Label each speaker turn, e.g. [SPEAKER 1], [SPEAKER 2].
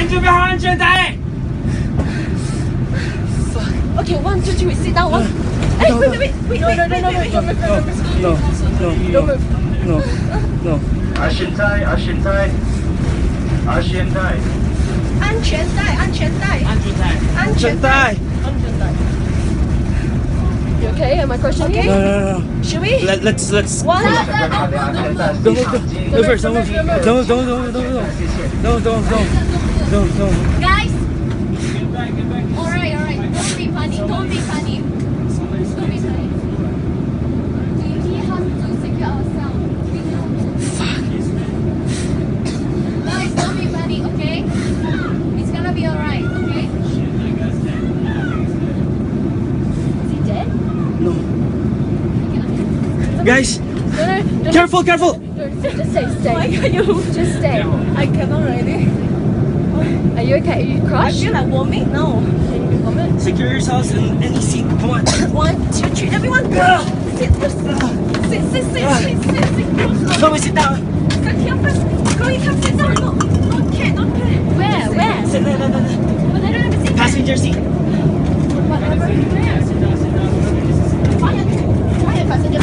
[SPEAKER 1] 准备好安全带。
[SPEAKER 2] Okay, 1, 2, 3, sit down. Hey, wait.
[SPEAKER 3] No. 安全带。
[SPEAKER 2] You okay? Am I crushing okay?
[SPEAKER 1] No.
[SPEAKER 2] Should we?
[SPEAKER 1] Let's.
[SPEAKER 2] One.
[SPEAKER 1] Go first. Don't.
[SPEAKER 2] Guys. Alright. Don't be funny. We have to secure ourselves. Guys, don't be funny, okay? It's gonna be alright, okay? Is he dead?
[SPEAKER 1] No. Guys,
[SPEAKER 2] No.
[SPEAKER 1] careful.
[SPEAKER 2] Just stay. Why can't you? Just stay. I cannot already. Are you okay? Are you crushed? I feel like vomiting now. Can you vomit?
[SPEAKER 1] Secure yourselves in any seat. Come on.
[SPEAKER 2] 1, 2, 3, everyone go! Sit.
[SPEAKER 1] Chloe, sit down.
[SPEAKER 2] Chloe, come sit down. No, don't care. Where?
[SPEAKER 1] Sit down.
[SPEAKER 2] But I don't have a seat.
[SPEAKER 1] Passenger seat.
[SPEAKER 2] Whatever. Where? Quiet, passenger.